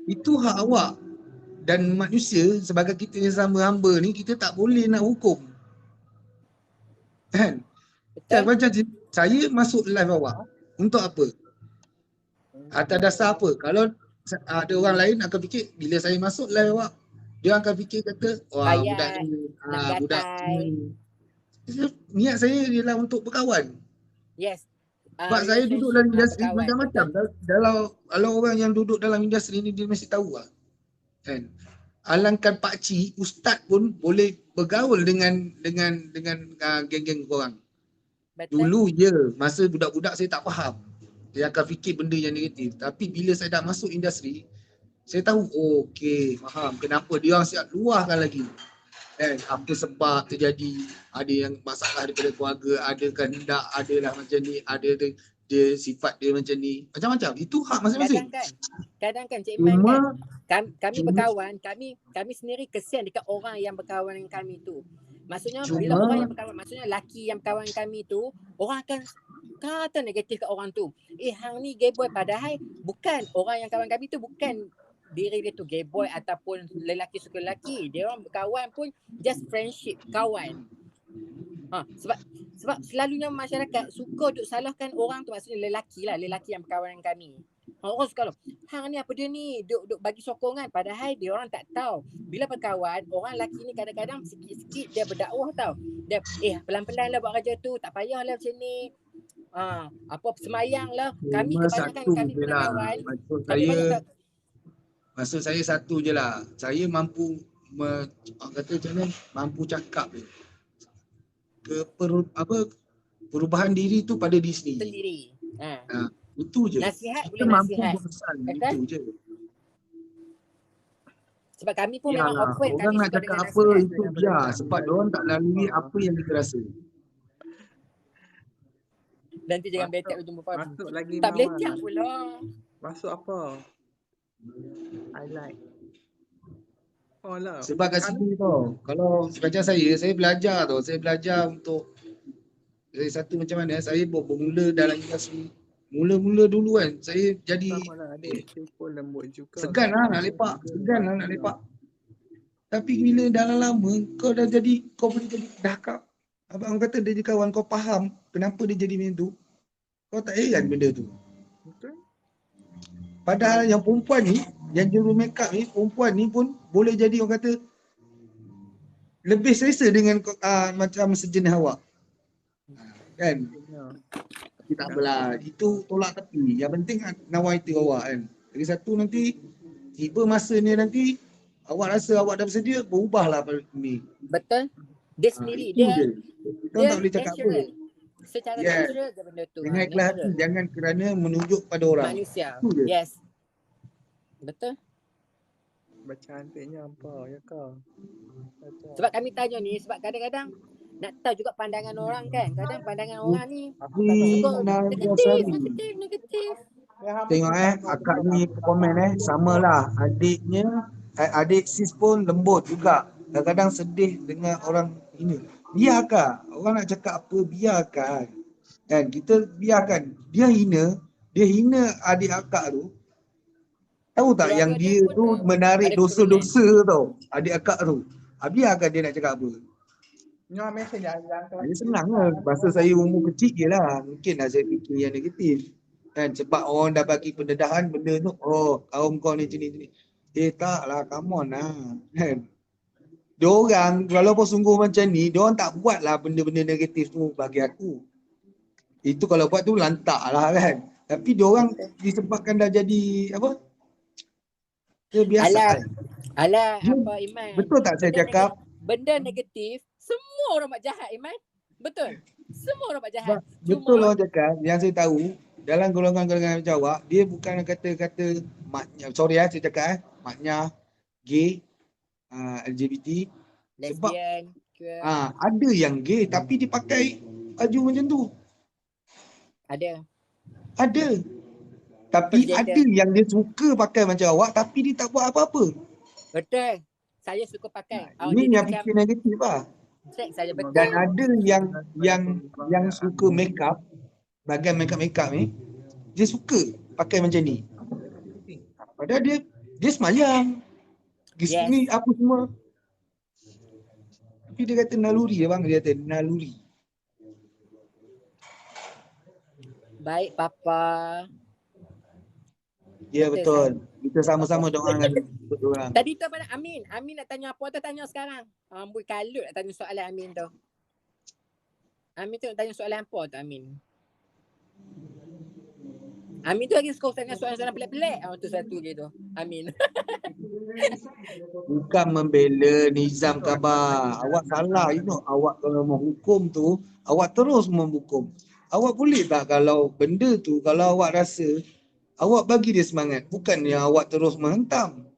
Itu hak awak. Dan manusia sebagai kita yang sama hamba ni, kita tak boleh nak hukum. Kan? Betul? Macam saya masuk live awak untuk apa? Atas dasar apa? Kalau ada orang lain akan fikir bila saya masuk live awak, dia akan fikir kata wah budak Rakyat ni, nak budak gatai. ni. Niat saya ialah untuk berkawan. Yes. Sebab saya duduk dalam industri berkawan. macam-macam. Kalau orang yang duduk dalam industri ni dia mesti tahu lah. Kan? Alangkan pakcik, ustaz pun boleh bergaul dengan geng-geng korang. Betul. Dulu masa budak-budak saya tak faham. Dia akan fikir benda yang negatif. Tapi bila saya dah masuk industri, saya tahu, okey, faham kenapa dia orang siap luahkan lagi. Apa sebab terjadi, ada yang masalah daripada keluarga, ada kehendak, adalah macam ni, ada dia sifat dia macam ni, macam-macam. Itu hak masing-masing. Kadang-kadang Cik Iman kan, kami berkawan, kami sendiri kesian dekat orang yang berkawan dengan kami tu. Maksudnya bila orang yang berkawan, maksudnya laki yang berkawan dengan kami tu, orang akan kata negatif kat orang tu. Hang ni gay boy, padahal bukan, orang yang kawan kami tu bukan diri dia tu gay boy ataupun lelaki suka lelaki. Dia orang berkawan pun just friendship, kawan. Sebab selalunya masyarakat suka duk salahkan orang tu, maksudnya lelaki yang berkawan dengan kami. Orang suka loh, hang ni apa dia ni, duk bagi sokongan, padahal dia orang tak tahu. Bila berkawan, orang lelaki ni kadang-kadang sikit-sikit dia berdakwah tau. Dia pelan-pelan lah buat kerja tu, tak payahlah macam ni. Apa semayang lah. Kami kebanyakan kami punya kawan. Maksud saya satu je lah. Saya mampu kata macam mana, mampu cakap je. Perubahan diri tu pada diri sendiri. Itu je. Nasihat kita boleh mampu nasihat. berpesan, itu je. Sebab kami pun memang open. Orang nak cakap apa nasihat. Itu biar. Sebab diorang tak lalui apa yang kita rasa. Nanti jangan betek ujung berapa. Masuk lagi tak boleh cak pula. Masuk apa? Highlight. Sebab kat sini tau, kalau macam saya belajar tau. Saya belajar untuk satu macam mana, saya bermula dalam industri. Mula-mula dulu kan, saya jadi segan lah nak lepak. Tapi bila dah lama, kau dah jadi, kau boleh jadi dah abang kata dia jadi kawan, kau faham kenapa dia jadi macam tu. Kau tak heran benda tu. Betul. Padahal yang perempuan ni, yang juru make up ni, perempuan ni pun boleh jadi orang kata lebih selesa dengan macam sejenis awak. Kan? Tapi tak apalah, itu tolak tepi. Yang penting nawai itu awak kan. Lagi satu nanti, tiba masa ni nanti, awak rasa awak dah bersedia, berubahlah ni. Betul. Dia sendiri, dia tak boleh cakap apa. Secara natural je benda tu. Dengan ikhlas hati, jangan kerana menunjuk pada orang. Manusia. Yes. Betul. Bacaan cantiknya apa, ya kau? Sebab kami tanya ni, sebab kadang-kadang nak tahu juga pandangan orang kan. Kadang pandangan orang ni negatif. Tengok akak ni komen samalah. Adik sis pun lembut juga. Kadang-kadang sedih dengan orang ini. Biarkan. Orang nak cakap apa, biarkan. Dan kita biarkan. Dia hina adik akak tu. Tahu tak yang dia tu menarik dosa-dosa tau. Adik akak tu. Biarkan dia nak cakap apa. Dia senang lah. Bahasa saya umur kecil je lah. Mungkin lah saya fikir yang negatif. Kan sebab orang dah bagi pendedahan benda tu. Kaum kau ni jenis-jenis. Tak lah, come on lah. Kan. Diorang walaupun sungguh macam ni, diorang tak buat lah benda-benda negatif tu bagi aku. Itu kalau buat tu lantak lah kan. Tapi diorang disebabkan dah jadi apa? Kebiasaan. Alah apa Iman? Betul tak saya cakap? Benda negatif, semua orang buat jahat Iman. Betul. Semua orang buat jahat. Betul orang cakap, yang saya tahu dalam golongan-golongan macam awak, dia bukan kata-kata maknya, sorry saya cakap maknya gay, LGBT, lesbian, sebab ada yang gay tapi dia pakai baju macam tu. Ada. Tapi ada yang dia suka pakai macam awak tapi dia tak buat apa-apa. Betul. Saya suka pakai. Ini yang fikir negatif lah. Dan ada yang suka make up, bagian make up ni, dia suka pakai macam ni. Padahal dia semayang. Pergi Yes. sini apa semua. Tapi dia kata naluri abang, dia kata naluri. Baik Papa. Ya Betul, betul. Kita sama-sama doakan untuk orang. Tadi tu apa nak Amin? Amin nak tanya apa tu, tanya sekarang. Amboi kalut nak tanya soalan Amin tu. Amin tu nak tanya soalan apa tu Amin? Amin tu lagi suka tanya soalan-soalan pelik-pelik. Tu satu gitu. Amin. Bukan membela Nizam khabar. Awak salah, you know. Awak kalau menghukum tu, awak terus menghukum. Awak boleh tak kalau benda tu, kalau awak rasa, awak bagi dia semangat. Bukan yang awak terus menghentam.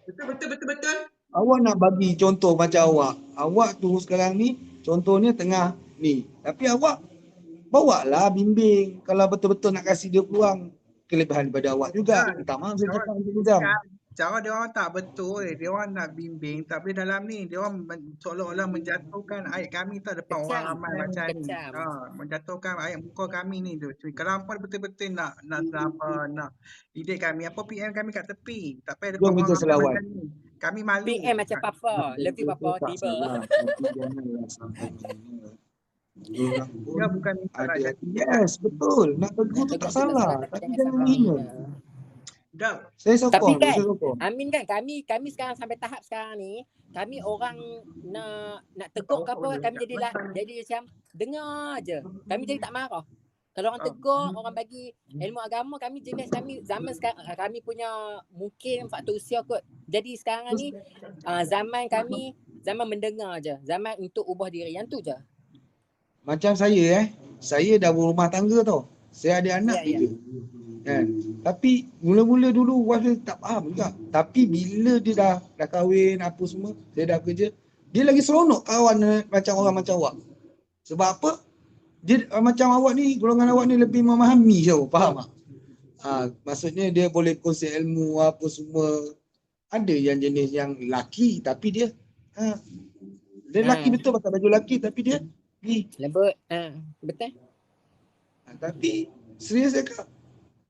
Betul. Awak nak bagi contoh macam awak. Awak tu sekarang ni, contohnya tengah ni. Tapi awak bawa lah bimbing. Kalau betul-betul nak kasih dia peluang, kelebihan daripada awak juga. Minta maaf saya cakap untuk Nizam. Cara dia orang tak betul. Dia orang nak bimbing tapi dalam ni dia orang seolah-olah menjatuhkan ayat kami tu depan orang Kecam. ramai macam ni. Kecam. Menjatuhkan ayat muka kami ni tu. Kalau hampa betul-betul nak didik kami, apa PM kami kat tepi. Tak payah depan Jom orang kita ramai selawat. macam ni. Kami malu. PM macam Papa. Love you Papa. Tak Tiba. salah, tapi janganlah sampai mana. Orang pun Dia bukan tak nak ada, jadi. yes betul, nak tegur tu tak salah, tapi jangan menghina. Dah. Saya Tapi sokong, kan, saya sokong. Amin kan, kami sekarang sampai tahap sekarang ni, kami orang nak tegur ke apa, kami jadi macam dengar je. Kami jadi tak marah. Kalau orang tegur, orang bagi ilmu agama, kami jenis kami zaman sekarang, kami punya mungkin faktor usia kot. Jadi sekarang ni zaman kami zaman mendengar je, zaman untuk ubah diri, yang tu je. Macam saya dah berumah tangga tau. Saya ada anak juga. Kan? Tapi mula-mula dulu wife dia tak faham juga. Tapi bila dia dah kahwin apa semua, dia dah kerja, dia lagi seronok kawan macam orang macam awak. Sebab apa? Dia macam awak ni, golongan awak ni lebih memahami tau, faham tak? Maksudnya dia boleh kongsi ilmu apa semua. Ada yang jenis yang lelaki tapi dia lelaki betul pakai baju lelaki tapi dia lembut. Betul. Tapi serius cakap,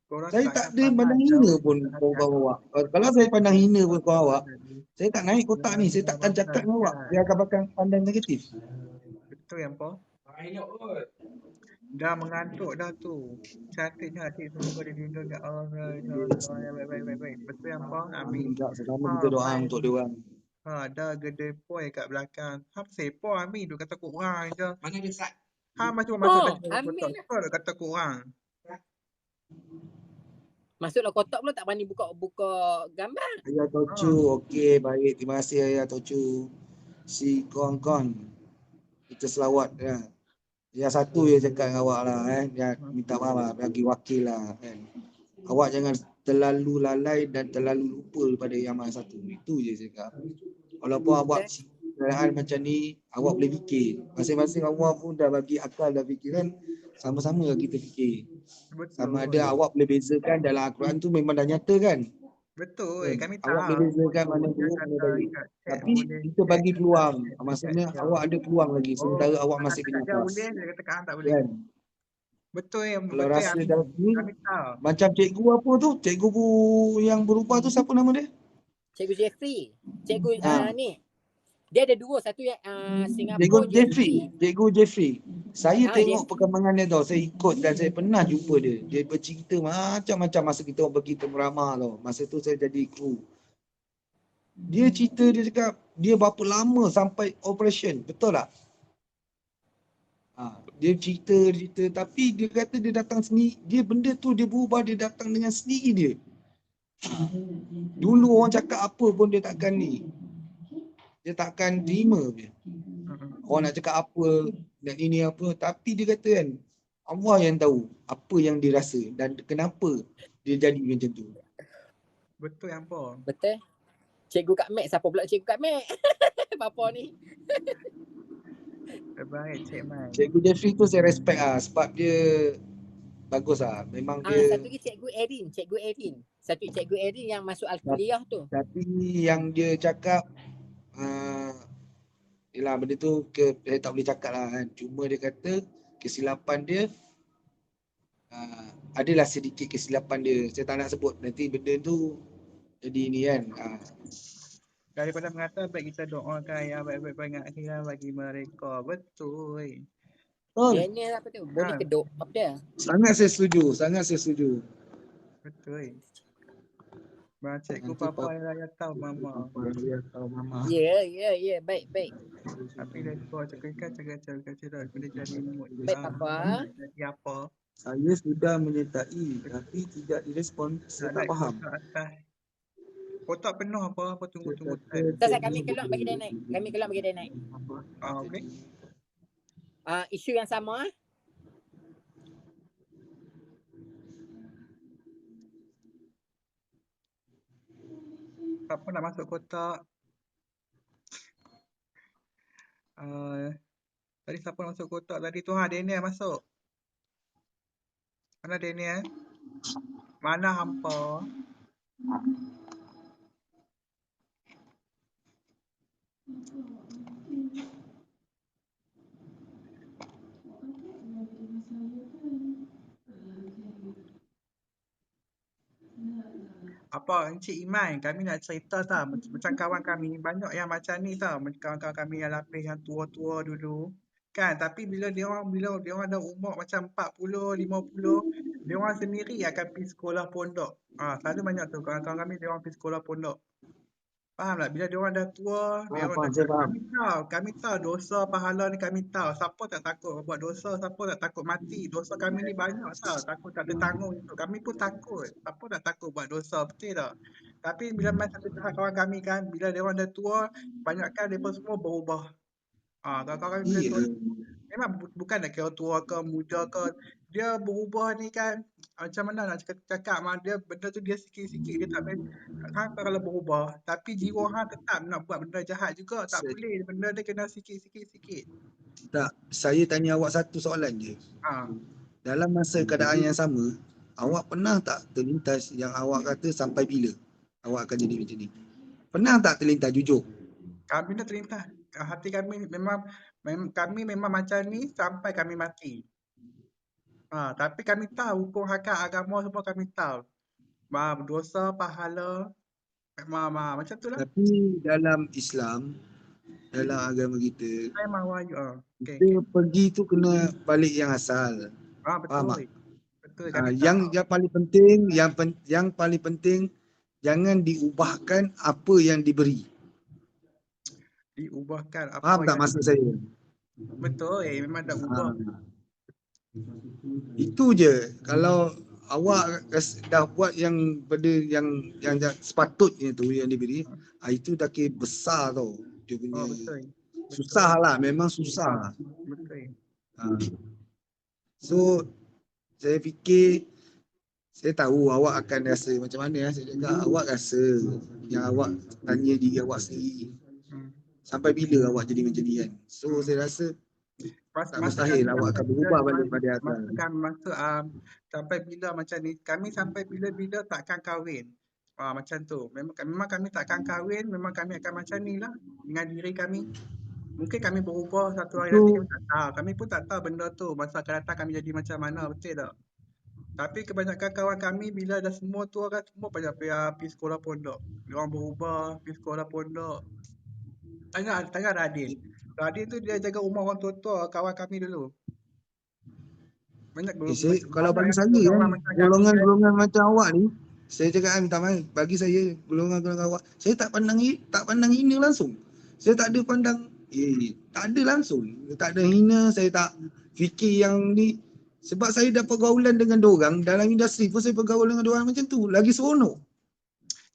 Korang saya takkan tak ada faham pandang jauh hina pun kawan awak. Kalau saya pandang hina pun kawan awak, saya tak naik kotak ni, saya takkan cakap dengan awak. Saya akan pandang negatif. Betul yang Paul. Dah mengantuk dah tu. Cantiknya hati semoga dilindungi Allah. Baik. Betul yang Paul. Amin. Sama kita doa untuk dia orang. Ada gede poi kat belakang. Hap sepo Amin tu kata korang je. Mana dia sat? Macam masa Amin. betul kata korang. Masuklah kotak pula tak berani buka gambar. Ayah Tocu, okey baik. Terima kasih Ayah Tocu. Si Kon. Kita selawat ya. Yang satu dia cakap dengan awak lah Dia minta maaf lah, bagi wakil lah kan. Awak jangan terlalu lalai dan terlalu lupa pada yang mana satu. Itu je saya cakap. Walaupun awak keadaan macam ni, awak boleh fikir. Masing-masing Allah pun dah bagi akal dan fikiran, sama-sama kita fikir. Sama ada awak boleh bezakan dalam Al-Quran tu memang dah nyata kan. Betul, kami Awak boleh bezakan mana buruk mana baik. Tapi kita bagi peluang. Maksudnya awak ada peluang lagi sementara awak masih bernafas. Dia kata tak boleh. Kan? Betul yang Kalau betul rasa yang dah ni, macam cikgu apa tu? Cikgu yang berubah tu siapa nama dia? Cikgu Jeffrey. Cikgu ni. Dia ada dua, satu yang Cikgu Singapura Jeffrey. Saya tengok perkembangan dia tau. Saya ikut dan saya pernah jumpa dia. Dia bercerita macam-macam masa kita orang pergi Temerama tau. Masa tu saya jadi kru. Dia cerita, dia cakap dia berapa lama sampai operation. Betul tak? Dia cerita tapi dia kata dia datang sendiri. Dia benda tu dia berubah, dia datang dengan sendiri dia. Dulu orang cakap apa pun dia takkan ni. Dia takkan terima dia. Orang nak cakap apa, nak ini apa, tapi dia kata kan, Allah yang tahu apa yang dia rasa dan kenapa dia jadi macam tu. Betul yang Paul. Betul. Cikgu Kak Mek, siapa pula Cikgu Kak Mek? Papa ni. Terbaik Cik Mai. Cikgu Jeffrey tu saya respect sebab dia bagus memang dia. Satu lagi Cikgu Erin. Satu Cikgu Erin yang masuk Al-Kuliah tu. Tapi yang dia cakap yelah benda tu saya tak boleh cakap lah kan. Cuma dia kata kesilapan dia adalah sedikit kesilapan dia. Saya tak nak sebut nanti benda tu Jadi ni kan. Daripada mengata baik kita doakan yang baik-baik banyak akhirat bagi mereka. Betul. Daniel apa tu? Boleh kedok apa dia? Sangat saya setuju. Betul. Cikgu papa yang tahu mama. Ya. Baik. Tapi let's go cakap boleh jadi mood. Baik papa. Jadi apa? Saya sudah menyertai tapi tidak direspon. Saya tak faham. Kotak penuh apa tunggu. Tak, kami keluar bagi dia naik. Okey. Isu yang sama. Siapa nak masuk kotak? Tadi siapa nak masuk kotak tadi tu? Daniel masuk. Mana Daniel? Mana hampa? Apa Encik Iman, kami nak cerita tau, macam kawan kami banyak yang macam ni tau, kawan-kawan kami yang lapis yang tua-tua dulu kan, tapi bila dia orang dah umur macam 40, 50, dia orang sendiri akan pergi sekolah pondok. Selalu banyak tu kawan-kawan kami dia orang pergi sekolah pondok. Faham tak? Bila dia orang dah tua, dia orang Saya faham. kami tahu dosa pahala ni kami tahu. Siapa tak takut buat dosa, siapa tak takut mati. Dosa kami ni banyak tau, takut tak tertanggung untuk. Kami pun takut. Siapa tak takut buat dosa, betul tak? Tapi bila masa satu tahap kawan kami kan, bila dia orang dah tua, banyakkan mereka semua berubah. Kawan-kawan kami bila tua, memang bukan nak kira tua ke muda ke, dia berubah ni kan, macam mana nak cakap dia benda tu dia sikit-sikit, dia tak boleh kalau berubah, tapi jiwa hang tetap nak buat benda jahat juga, tak boleh, benda dia kena sikit-sikit. Tak, saya tanya awak satu soalan je. Dalam masa keadaan yang sama, awak pernah tak terlintas yang awak kata sampai bila awak akan jadi macam ni? Pernah tak terlintas, jujur? Kami dah terlintas. Hati kami kami memang macam ni sampai kami mati. Tapi kami tahu hukum hakam agama semua kami tahu. Dosa, pahala, macam tu lah. Tapi dalam Islam, dalam agama kita, kita pergi tu kena balik yang asal. Betul. Betul. Yang paling penting jangan diubahkan apa yang diberi. Diubahkan apa faham tak maksud saya? Betul, memang dah ubah. Itu je. Kalau awak dah buat yang pada yang sepatutnya tu yang diberi, itu dah kira besar tau. Dia punya susah lah, memang susah. Betul. So saya fikir, saya tahu awak akan rasa macam mana. Saya cakap awak rasa yang awak tanya diri awak sendiri, sampai bila awak jadi macam ni kan. So saya rasa tak mustahil awak akan berubah balik pada atas. Sampai bila macam ni, kami sampai bila-bila takkan kahwin. Macam tu. Memang kami takkan kahwin, memang kami akan macam ni lah dengan diri kami. Mungkin kami berubah satu hari nanti, kami tak tahu. Kami pun tak tahu benda tu. Masa akan datang kami jadi macam mana, betul tak? Tapi kebanyakan kawan kami bila dah semua tu kan, semua pergi sekolah pondok. Dia orang berubah, pergi sekolah pondok. Tanya Radin. Radin tu dia jaga rumah orang tua-tua kawan kami dulu. Banyak kalau bagi saya golongan macam awak ni, saya cakap minta maaf, bagi saya golongan awak, saya tak pandang hina langsung. Saya tak ada pandang tak ada langsung. Tak ada hina, saya tak fikir yang ni. Sebab saya dapat pergaulan dengan diorang dalam industri pun, saya bergaul dengan diorang macam tu, lagi seronok.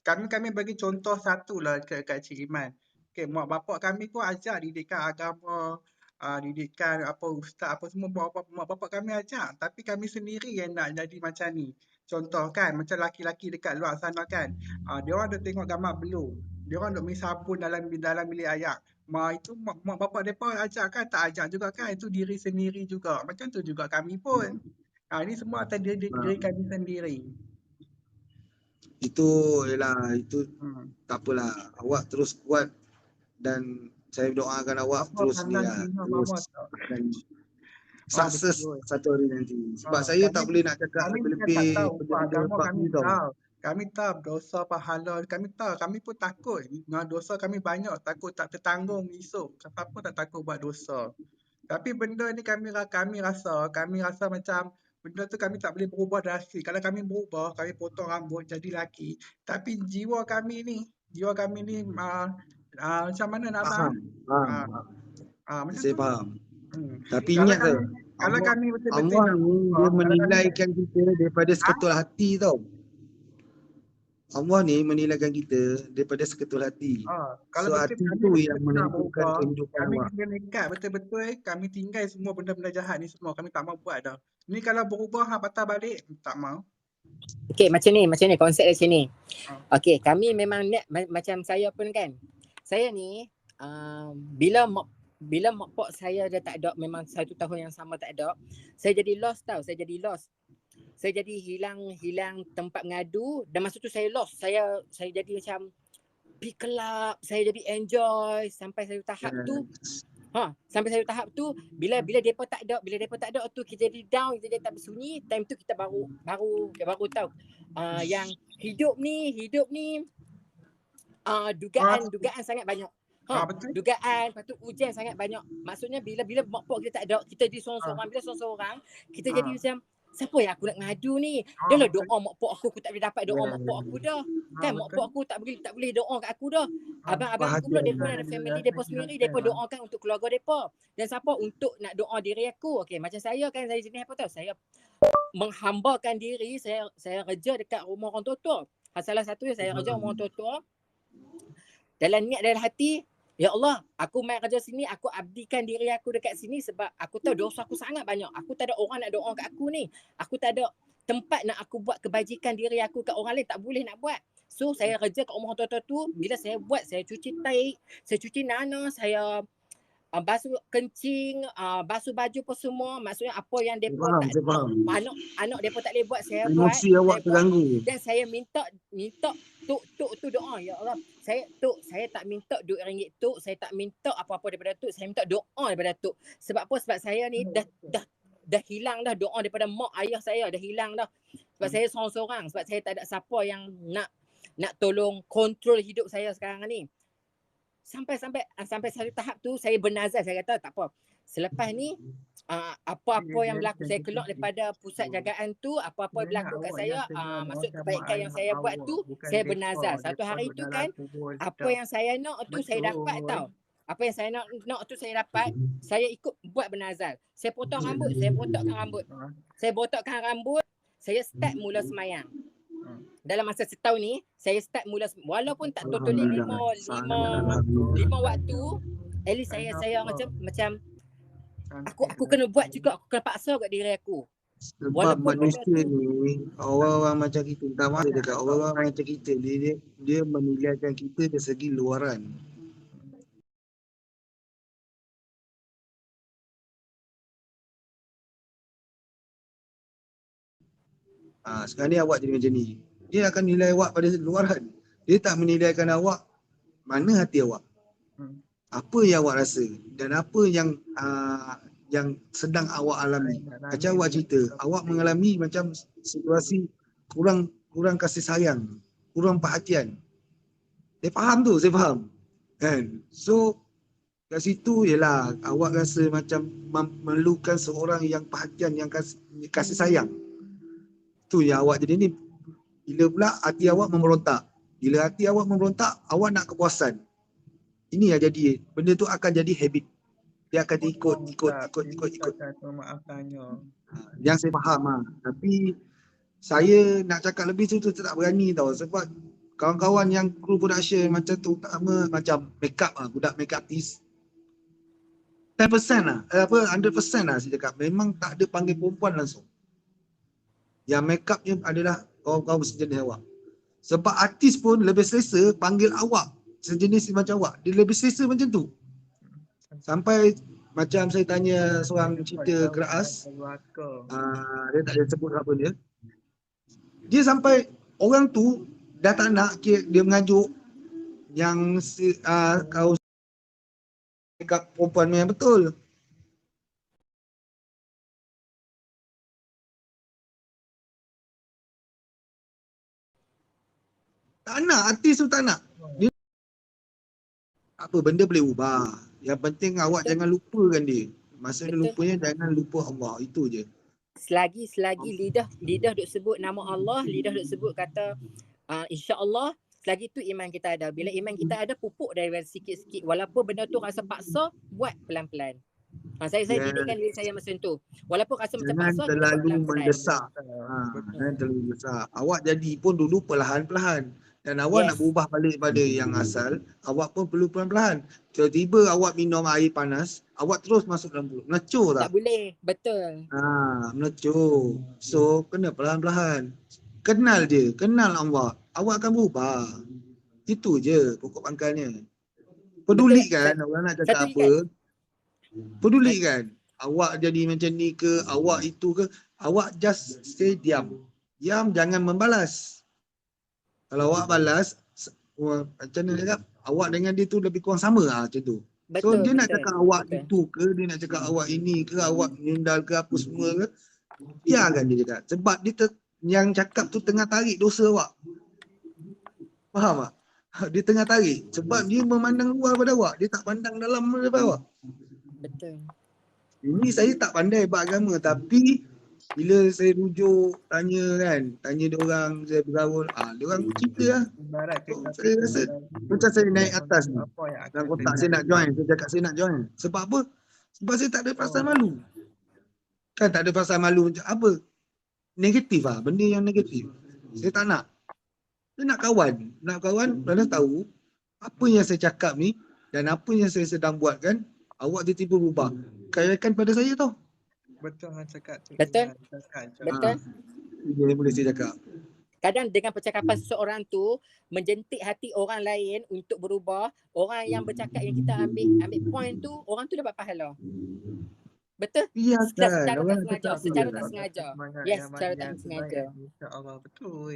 Kami bagi contoh satu lah kat Cik Iman. Okay, mak bapak kami pun ajar didikan agama, didikan apa ustaz apa semua, mak bapak kami ajar, tapi kami sendiri yang nak jadi macam ni. Contoh kan, macam laki-laki dekat luar sana kan, dia orang dah tengok gambar blue, dia orang duk main sabun dalam bilik air. Itu mak bapak depa ajar kan, tak ajar juga kan, itu diri sendiri juga. Macam tu juga kami pun. Ini semua atas diri kami sendiri. Itu tak apalah, awak terus kuat dan saya doakan awak terus ni lah, terus sukses satu hari nanti. Sebab saya tak boleh nak cakap lebih-lebih agama kami tahu. Kami tahu dosa pahala, kami tahu, kami pun takut. Dosa kami banyak, takut tak tertanggung esok. Siapa tak takut buat dosa. Tapi benda ni kami rasa macam benda tu kami tak boleh berubah drastik. Kalau kami berubah, kami potong rambut jadi lelaki. Tapi jiwa kami ni macam mana nak abang? Faham. Faham. Ah, macam Saya tu. faham. Hmm. Tapi Kalau ingat kami tau, kalau Allah, kami betul-betul Allah nak ni berubah, dia kalau kami menilaikan kita daripada seketul hati tau. Allah ni menilaikan kita daripada seketul hati. kalau So betul hati kami tu yang betul-betul nak menentukan berubah, kehidupan kami awak. kena nekat betul-betul kami tinggal semua benda-benda jahat ni semua kami tak mau buat dah. Ni kalau berubah patah balik tak mau. Okey, macam ni konsep dia macam ni. Ah. Okey, kami memang niat macam saya pun kan. Saya ni bila mak pak saya dah tak ada, memang 1 tahun yang sama tak ada, saya jadi lost tau, saya jadi lost. Saya jadi hilang tempat ngadu, dan masa tu saya lost. Saya jadi macam pergi kelab, saya jadi enjoy sampai satu tahap tu. Sampai satu tahap tu bila depa tak ada tu kita jadi down, kita jadi tak bersunyi. Time tu kita baru tahu yang hidup ni dugaan sangat banyak. Betul. Dugaan, lepas tu ujian sangat banyak. Maksudnya bila mak pak kita tak ada, kita jadi seorang-seorang. Bila seorang-seorang, kita jadi macam siapa yang aku nak ngadu ni? Dah lah doa mak pak aku tak boleh dapat doa mak pak aku dah. Kan mak pak aku tak boleh doa kat aku dah. Abang-abang aku pula depa ada family depa sendiri, depa doakan untuk keluarga depa. Dan siapa untuk nak doa diri aku? Okey, macam saya kan, saya jenis apa tahu? Saya menghambakan diri, saya kerja dekat rumah orang tua-tua. Salah satunya saya kerja rumah orang tua-tua. Dalam niat dalam hati, ya Allah, aku main kerja sini, aku abdikan diri aku dekat sini sebab aku tahu dosa aku sangat banyak. Aku tak ada orang nak doa kat aku ni. Aku tak ada tempat nak aku buat kebajikan diri aku kat orang lain, tak boleh nak buat. So saya kerja kat rumah tua-tua tu, bila saya buat, saya cuci taik, saya cuci nana, saya basuh kencing, basuh baju apa semua. Maksudnya apa yang depa tak anak depa tak boleh buat, saya buat. Emosi awak terganggu. Dan saya minta tuk tu doa, ya Allah. Saya tak minta duit ringgit tuk, saya tak minta apa-apa daripada tuk, saya minta doa daripada tuk. Sebab apa? Sebab saya ni dah hilang dah doa daripada mak ayah saya, dah hilang dah. Sebab saya seorang-seorang, sebab saya tak ada siapa yang nak tolong kontrol hidup saya sekarang ni. Sampai satu tahap tu saya bernazar, saya kata tak apa. Selepas ni apa-apa yang berlaku, saya keluar daripada pusat jagaan tu, apa-apa yang berlaku kat saya, maksud kebaikan yang saya buat tu, saya bernazar. Satu hari tu kan, apa yang saya nak tu saya dapat tau. Apa yang saya nak tu saya dapat, saya ikut buat bernazar. Saya potong rambut, saya botokkan rambut, saya start mula semayang. Dalam masa setahun ni, saya start mula, walaupun tak totally 5 waktu, at least saya macam aku kena buat juga, aku kena paksa kat diri aku. Sebab Walaupun manusia ni, orang-orang macam kita, minta maaf dekat orang-orang macam kita, dia menilaikan kita dari segi luaran. Sekarang ni awak jadi macam ni, dia akan nilai awak pada luaran. Dia tak menilaikan awak mana hati awak, apa yang awak rasa dan apa yang sedang awak alami. Macam awak cerita, awak mengalami macam situasi kurang kasih sayang, kurang perhatian. Saya faham tu, saya faham. Kan? So kat situ ialah awak rasa macam memerlukan seorang yang perhatian, yang kasih sayang. Tu yang awak jadi ni. Bila pula hati awak memberontak. Bila hati awak memberontak, awak nak kepuasan. Ini yang jadi, benda tu akan jadi habit. Dia akan ikut. Yang saya faham Tapi saya nak cakap lebih tu tak berani tau. Sebab kawan-kawan yang kru production macam tu, utama macam makeup budak makeup artist, 10% 100% saya cakap, memang tak ada panggil perempuan langsung. Yang makeupnya adalah kawan-kawan sejenis awak. Sebab artis pun lebih selesa panggil awak sejenis macam awak. Dia lebih selesa macam tu. Sampai macam saya tanya seorang cerita keras, dia tak ada sebut apa dia. Dia sampai orang tu dah tak nak, dia mengajuk yang kau makeup perempuan yang betul. nak, artis tu tak nak. Dia apa benda boleh ubah. Yang penting awak jangan lupakan dia. Maksudnya Betul. lupanya jangan lupa Allah, itu je. Selagi lidah duk sebut nama Allah, lidah duk sebut kata insya-Allah, selagi tu iman kita ada. Bila iman kita ada, pupuk daripada sikit-sikit, walaupun benda tu rasa paksa, buat pelan-pelan. Saya didikkan diri saya macam tu. Walaupun rasa macam Jangan paksa, kita buat terlalu pelan-pelan. mendesak. Jangan terlalu besar. Awak jadi pun dulu perlahan-perlahan. Dan awak nak berubah balik pada yang asal, awak pun perlu perlahan-lahan. Tiba-tiba awak minum air panas, awak terus masuk dalam mulut. Melecur tak? Tak boleh, betul. Melecur. So, kena perlahan-lahan. Kenal dia, kenal Allah. Awak akan berubah. Itu je pokok pangkalnya. Pedulikan orang nak cakap apa. Pedulikan. Awak jadi macam ni ke, awak itu ke, awak just stay diam. Diam, jangan membalas. Kalau awak balas, macam mana cakap, awak dengan dia tu lebih kurang sama macam tu. So dia nak cakap awak itu ke, dia nak cakap awak ini ke, awak menyundal ke apa semua ke, biarkan dia cakap. Sebab dia yang cakap tu tengah tarik dosa awak. Faham tak? Dia tengah tarik. Sebab dia memandang luar pada awak, dia tak pandang dalam daripada awak. Betul. Ini saya tak pandai bab agama, tapi bila saya rujuk, tanya dia orang, saya bergaul, dia orang cerita lah. So, saya rasa macam saya naik atas ni. Dalam kotak saya nak join, saya cakap saya nak join. Sebab apa? Sebab saya tak ada perasaan malu. Kan tak ada perasaan malu macam apa? Negatif lah, benda yang negatif. Saya tak nak. Saya nak kawan. Nak kawan, pada tahu apa yang saya cakap ni dan apa yang saya sedang buatkan, awak tiba-tiba berubah. Kayakan pada saya tau. Betul Han cakap. Betul. Betul. Ini boleh saya cakap. Kadang dengan percakapan seseorang tu menjentik hati orang lain untuk berubah, orang yang bercakap yang kita ambil point tu, orang tu dapat pahala. Betul? Iya kan. Secara Orang tak sengaja, cakap secara tu tak je. sengaja. Yes, secara tak sengaja. InsyaAllah betul.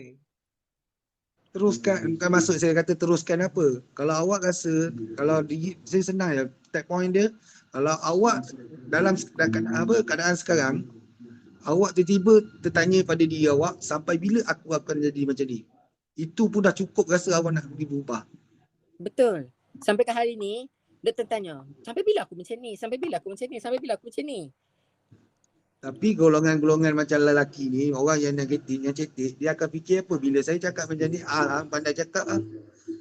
Teruskan, bukan maksud saya kata teruskan apa. Kalau awak rasa, kalau saya senang ya, tag point dia, kalau awak dalam keadaan sekarang, awak tiba-tiba tertanya pada diri awak, sampai bila aku akan jadi macam ni? Itu pun dah cukup rasa awak nak pergi berubah. Betul. Sampai ke hari ni, dia tertanya, sampai bila aku macam ni? Sampai bila aku macam ni? Sampai bila aku macam ni? Tapi golongan-golongan macam lelaki ni, orang yang negatif, yang cetek, dia akan fikir apa? Bila saya cakap macam ni, pandai cakap lah.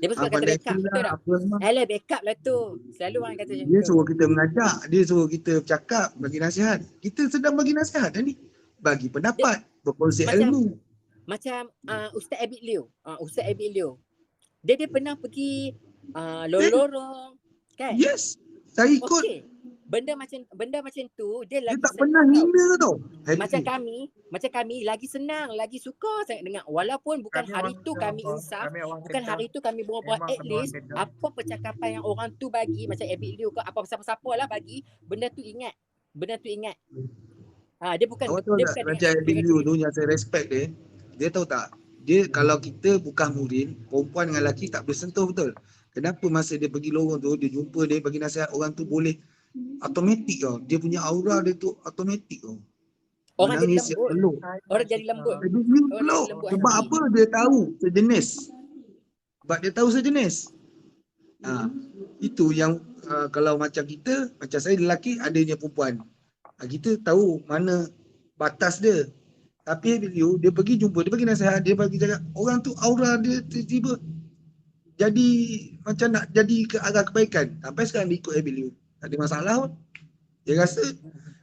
Dia pun suka kata backup, betul tak? Alah, backup lah tu. Selalu orang kata macam dia tu. suruh kita mengajak, dia suruh kita bercakap, bagi nasihat. Kita sedang bagi nasihat ni. Bagi pendapat, berkongsi ilmu. Macam Ustaz Abid Liu. Ustaz Abid Liu. Dia pernah pergi lorong-lorong. Kan? Yes, saya ikut. Okay. Benda macam tu dia lagi tak pernah hina tau. Macam kami lagi senang, lagi suka sangat dengar. Walaupun bukan hari tu kami insaf, bukan hari tu kami berbuat, at least apa percakapan yang orang tu bagi, macam Abid Liu ke apa siapa-siapa lah bagi, benda tu ingat. Dia bukan awak tahu tak, macam Abid Liu tu yang saya respect dia tahu tak, dia kalau kita bukan murid, perempuan dengan lelaki tak boleh sentuh, betul. Kenapa masa dia pergi lorong tu, dia jumpa, dia bagi nasihat, orang tu boleh automatik tau. Dia punya aura dia tu automatik tau. Orang jadi lembut. Orang jadi lembut. Sebab apa? Dia tahu sejenis. Sebab dia tahu sejenis. Itu yang kalau macam kita, macam saya lelaki, adanya perempuan. Kita tahu mana batas dia. Tapi Liu, dia pergi jumpa, dia bagi nasihat, dia bagi cakap, orang tu aura dia tiba-tiba jadi macam nak jadi ke arah kebaikan. Sampai sekarang dia ikut Liu. Tak ada masalah pun. Dia rasa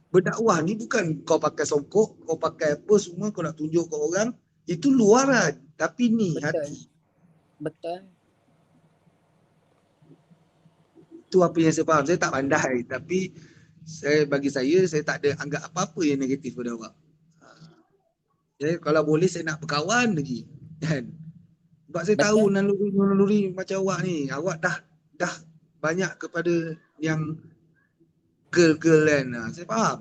berdakwah ni bukan kau pakai songkok, kau pakai apa semua, kau nak tunjuk ke orang. Itu luaran. Tapi ni hati. Betul. Itu apa yang saya faham. Saya tak pandai. Tapi bagi saya tak ada anggap apa-apa yang negatif pada awak. Jadi kalau boleh saya nak berkawan lagi. Kan? Sebab saya tahu naluri macam awak ni. Awak dah banyak kepada yang girl kan. Saya faham.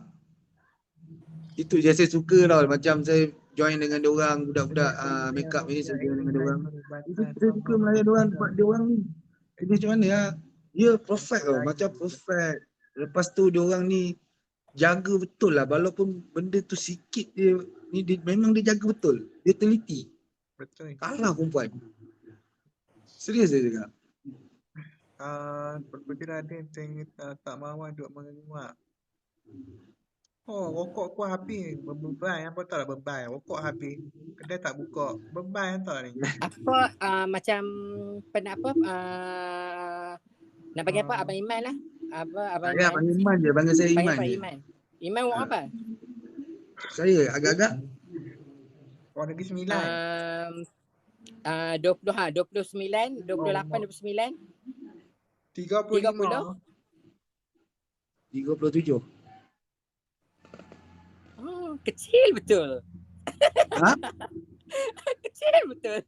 Itu je saya suka tau. Macam saya join dengan diorang, budak-budak make up ni, saya join dengan diorang. Saya suka melayan diorang sebab diorang ni. Dia macam mana lah. Dia perfect tau. Macam perfect. Lepas tu diorang ni jaga betul lah. Walaupun benda tu sikit dia memang dia jaga betul. Dia teliti. Betul. Kalah perempuan. Serius saya cakap. Perbukiran ada yang tak mahu duk menguap. Oh, rokok aku habis. Beban apa tahu lah beban. Rokok habis. Kedai tak buka. Beban tahu ni. Apa macam nak apa nak bagi apa Ah, Abang Iman lah. Apa Abang Ya, Iman? panggil Iman je. Panggil saya Panggil Iman Pak je. Iman. Iman buat apa? Saya agak-agak. Orang Negeri Sembilan. 29, 28, 29, 35. 37. Oh, kecil betul. Ha? Kecil betul.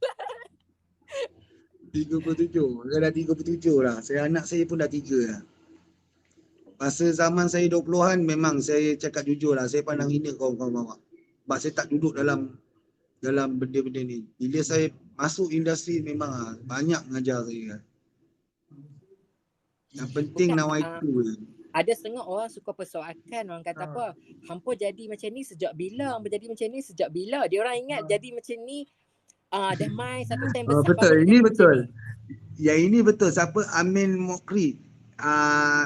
37. Saya dah 37 lah. Anak saya pun dah 3 lah. Masa zaman saya 20-an memang saya cakap jujur lah. Saya pandang hina kawan-kawan bawa. Sebab saya tak duduk dalam benda-benda ni. Bila saya masuk industri memang banyak mengajar saya. Yang penting Bukan, nawaitu je. ada setengah orang suka persoalkan. Orang kata apa, hampa jadi macam ni sejak bila? Hampa jadi macam ni sejak bila? Dia orang ingat jadi macam ni dah main satu time besar. Betul, baru ini jadi betul. macam ni. Yang ini betul. Siapa Amin Mokri.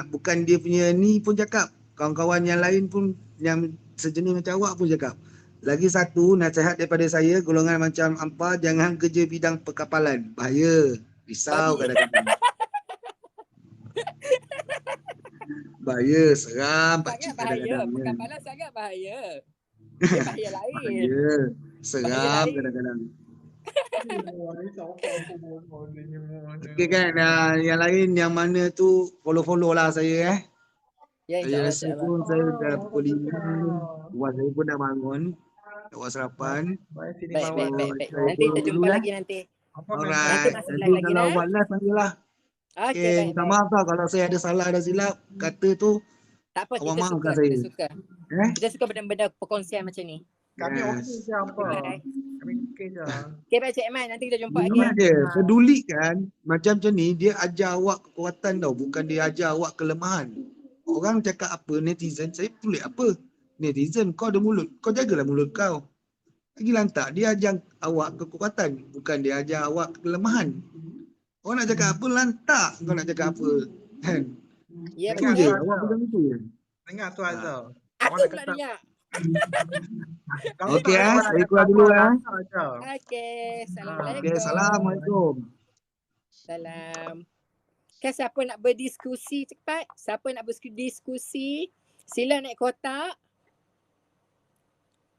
Bukan dia punya ni pun cakap. Kawan-kawan yang lain pun yang sejenis macam awak pun cakap. Lagi satu nasihat daripada saya, golongan macam hampa jangan kerja bidang perkapalan. Bahaya. Risau Babi. kadang-kadang. Bahaya, seram Sangat pakcik bahaya. kadang-kadang. Perkapalan sangat bahaya. Dia bahaya lain. Bahaya. Seram lain. kadang-kadang. Ni siapa aku bodoh ni semua. Okey kan, yang lain yang mana tu follow-follow lah saya Ya, Saya insyaAllah. rasa insyaAllah. pun saya dah pukul 5. Buat saya pun dah bangun. Dah buat sarapan. Baik sini Baik, bawa. baik, baik, baik. saya Nanti kita follow jumpa dulu, lagi nanti. Apa Nanti Alright. masuk Nanti live lagi kalau dah. buat live nanti lah. Okey, Okay, baik, minta baik. maaf tau kalau saya ada salah ada silap. Kata tu, Tak apa, awak kita suka. maafkan Kita saya. suka. Eh? Kita suka benda-benda perkongsian macam ni. Kami Yes. okey je apa. Bye. Kami okey je. Okay, baik Cik Iman. Nanti kita jumpa lagi. Ingat dia, peduli kan, macam ni, dia ajar awak kekuatan tau. Bukan dia ajar awak kelemahan. Orang cakap apa, netizen, saya pelik apa. Netizen, kau ada mulut. Kau jagalah mulut kau. Lagi lantak, dia ajar awak kekuatan. Bukan dia ajar awak kelemahan. Kau nak cakap apa, lantak. Kau nak cakap apa. Kan? Ya, Itu Dengar je, betul. tu awak Azhar. pegang itu je. Dengar tu Azhar. Aku Orang nak pula kata dengar. kamu Okey, tak ada orang nak saya kata keluar apa, dulu, lantar je. Okey. Assalamualaikum. Okey, Assalamualaikum. Salam. Kan siapa nak berdiskusi cepat? Siapa nak berdiskusi? Sila naik kotak.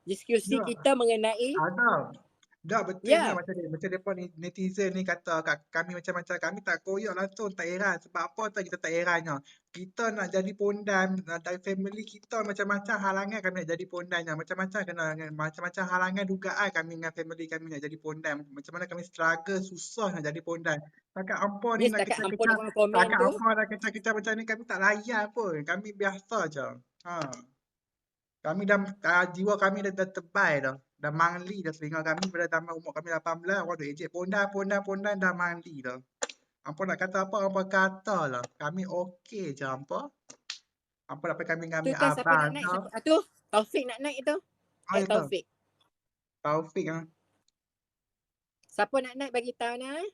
Diskusi Ya. kita mengenai Azhar. Dah betul Ya. ni macam depa ni netizen ni kata kami macam-macam, kami tak koyak langsung, tak heran. Sebab apa tahu kita tak herannya. Kita nak jadi pondan dari family kita macam-macam halangan kami nak jadi pondannya. Macam-macam kena macam-macam halangan dugaan kami dengan family kami nak jadi pondan. Macam mana kami struggle susah nak jadi pondan. Setakat hampa ni ni nak setakat hampa kecah-kecah, orang komen setakat tu. hampa nak kecah-kecah macam ni kami tak layan pun. Kami biasa je. Kami dah jiwa kami dah tebal dah. Dah mangli dah telinga kami pada zaman umur kami 18. Orang duk ejek pondan dah mangli dah. Hampa nak kata apa, hampa kata lah. Kami okey je hampa. Hampa nak kami dengan Tu ambil kan siapa abang nak naik? tau. Siapa? Tu Taufik nak naik tu. Oh, ya tu. Taufik. Taufik ah. Siapa nak naik bagi tahu nak?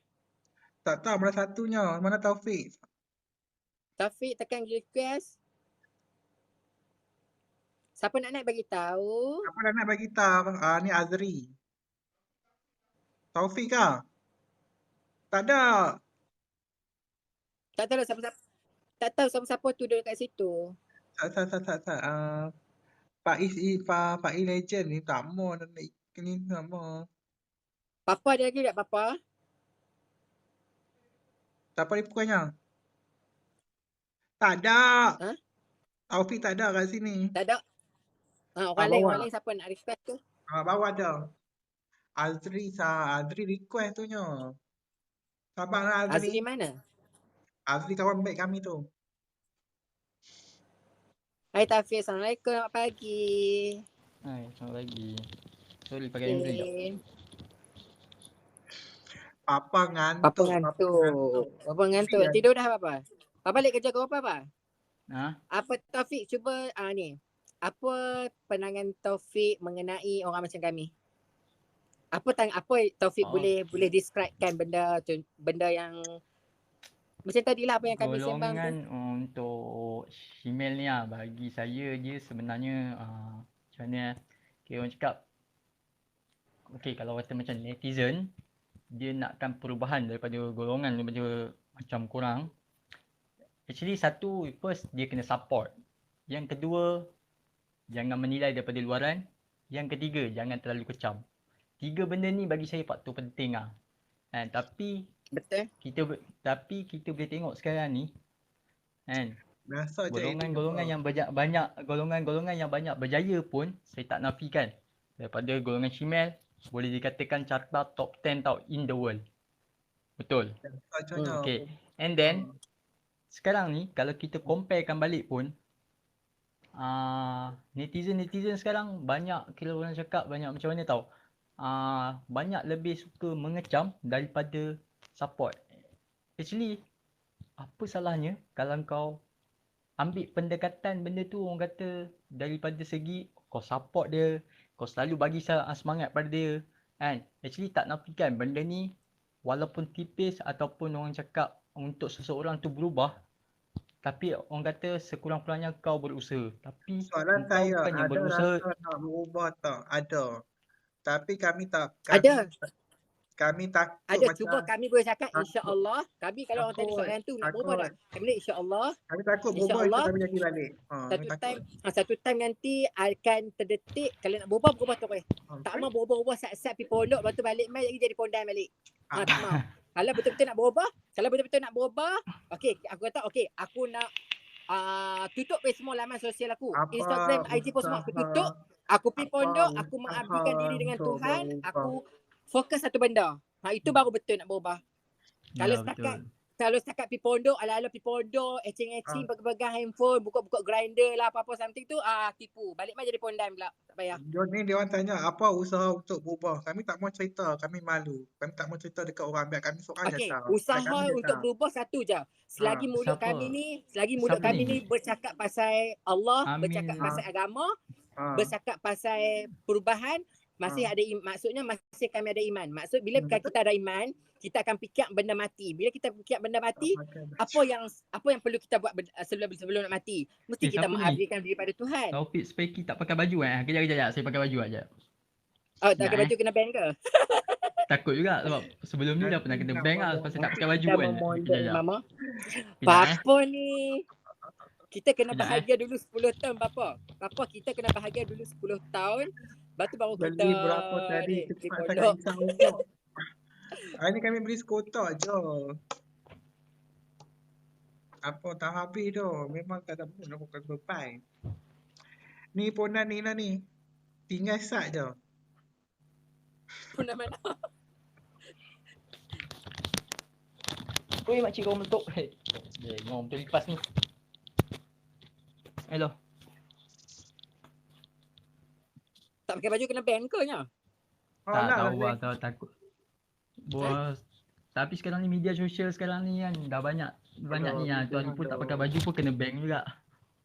Tak tahu mana satunya. Mana Taufik? Taufik tekan request. Siapa nak naik bagi tahu? Apa nak bagi tahu? Ni Azri. Taufik kah? Tak ada. Tak tahu siapa-siapa. Tak tahu siapa-siapa tu duduk kat situ. Tak. Pak I Legend ni tak mau nak naik ni tak mau. Papa ada lagi tak Papa? Siapa ni bukannya? Tak ada. Ha? Taufik tak ada kat sini. Tak ada. Orang bawa. lain siapa nak request tu? Bawah ada. Azri request tu nya. Sabar lah Azri Azri. mana? Azri kawan baik kami tu. Hai Taufik, Assalamualaikum, selamat pagi. Hai, selamat pagi. Sorry pakai handphone jap. Papa ngantuk. Papa ngantuk. Sian. Tidur dah Papa? Papa balik kerja ke apa Papa? Ha? Apa Taufik cuba ni. Apa pandangan Taufik mengenai orang macam kami? Apa Taufik Oh. boleh describekan benda yang macam tadi lah apa yang kami sembang tu. Golongan untuk email ni lah, bagi saya dia sebenarnya macam mana okay, orang cakap kalau kata macam netizen, dia nakkan perubahan daripada golongan daripada macam korang. Actually first dia kena support. Yang kedua, jangan menilai daripada luaran. Yang ketiga, jangan terlalu kecam. 3 benda ni bagi saya faktor penting lah. Tapi Betul. kita boleh tengok sekarang ni kan, Biasa je golongan-golongan yang yang banyak berjaya pun saya tak nafikan. Daripada golongan Shimel boleh dikatakan carta top 10 tau in the world. Betul. Contohnya. Okay. And then sekarang ni kalau kita comparekan balik pun netizen sekarang banyak, kalau orang cakap banyak macam mana tau, banyak lebih suka mengecam daripada support. Actually apa salahnya kalau kau ambil pendekatan benda tu, orang kata daripada segi kau support dia, kau selalu bagi semangat pada dia kan. Actually tak nafikan benda ni walaupun tipis ataupun orang cakap untuk seseorang tu berubah, tapi orang kata sekurang-kurangnya kau berusaha. Tapi Soalan kau saya, bukannya ada berusaha. rasa nak berubah tak? Ada. Tapi kami takut Ada, macam cuba kami boleh cakap takut. insya-Allah. Kami kalau orang tanya soalan tu nak berubah tak? Kami boleh insya-Allah. Kami takut berubah itu InsyaAllah, kami jadi balik. Satu time nanti akan terdetik kalau nak berubah terus. Tak mau berubah sat-sat pergi pondok, lepas tu balik mai lagi jadi pondan balik. Tak mau. Kalau betul-betul nak berubah, okey, aku kata okey, aku nak tutup semua laman sosial aku. Instagram, IG pun semua aku tutup. Aku pergi pondok, aku mengabdikan diri dengan Tuhan, aku fokus satu benda. Itu baru betul nak berubah. Kalau setakat pergi pondok, ala-ala pergi pondok, ecing-ecing, pegang handphone, buka-buka grinder lah, apa-apa something tu, tipu. Balik mai jadi pondan pula. Tak payah. Ni dia orang tanya, apa usaha untuk berubah? Kami tak mau cerita, kami malu. Kami tak mau cerita dekat orang, biar kami seorang je tahu. Usaha untuk berubah satu je. Selagi mulut kami ni bercakap pasal Allah, bercakap pasal agama, bercakap pasal perubahan, masih ada maksudnya masih kami ada iman. Maksud bila kita ada iman, kita akan fikir benda mati. Bila kita fikir benda mati, apa yang perlu kita buat sebelum nak mati? Mesti kita mengabdikan diri pada Tuhan. Taufik Speki tak pakai baju Kejap saya pakai baju aja. Oh, tak pakai baju kena ban ke? Takut juga sebab sebelum ni dah pernah kena ban lah pasal tak pakai baju kan. Kejap. Mama. Papa ni kita kena bahagia dulu 10 tahun Papa. Papa kita kena bahagia dulu 10 tahun. Lepas tu baru kita beli berapa tadi? Cepat sangat risau untuk. Hari ni kami beli sekotak je. Apa tak habis tu. Memang tak ada pun aku akan berpai. Ni ponan ni lah ni. Tinggal sat je. Ponan mana? Oi makcik kau meletup. Ngom tu lipas ni. Hello. Tak pakai baju kena ban ke nya? Tak tahu lah, takut. Tapi sekarang ni media sosial sekarang ni kan dah banyak ni lah. Tuan pun tak pakai baju pun kena ban juga.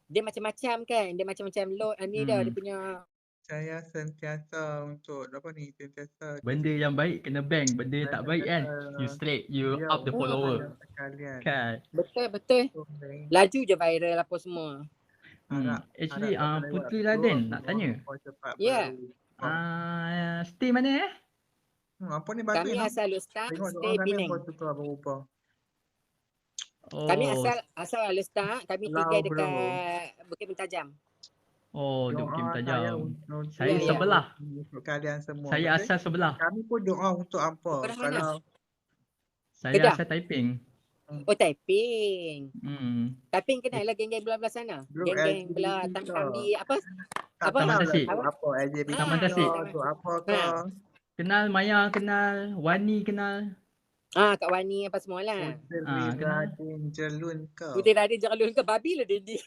Dia macam-macam kan. Dia macam-macam load ni dah dia punya. Saya sentiasa untuk sentiasa benda yang baik kena ban, benda yang tak baik kan you straight, you up the follower kan. Betul. Laju je viral apa semua. Actually Putri Raden nak tanya. Ya. Stay mana apa ni batu kami asal Lustak, stay Penang. Kami asal Lustak, kami tinggal dekat Bukit Mentajam. Duk Bukit Mentajam. Saya sebelah. Untuk kalian semua. Saya asal sebelah. Kami pun doa untuk apa? Kalau saya asal Taiping. Oh, Taiping. Taiping kenal lah geng-geng belah sana. Geng-geng belah Tambi apa? Taman Tasik. Apa LGBT. Taman Tasik. Apa ke? Kenal Maya, kenal Wani, kenal. Kat Wani apa semualah. Puteri Radin Jelun ke? Puteri Radin Jelun ke? Babi lah Dendi.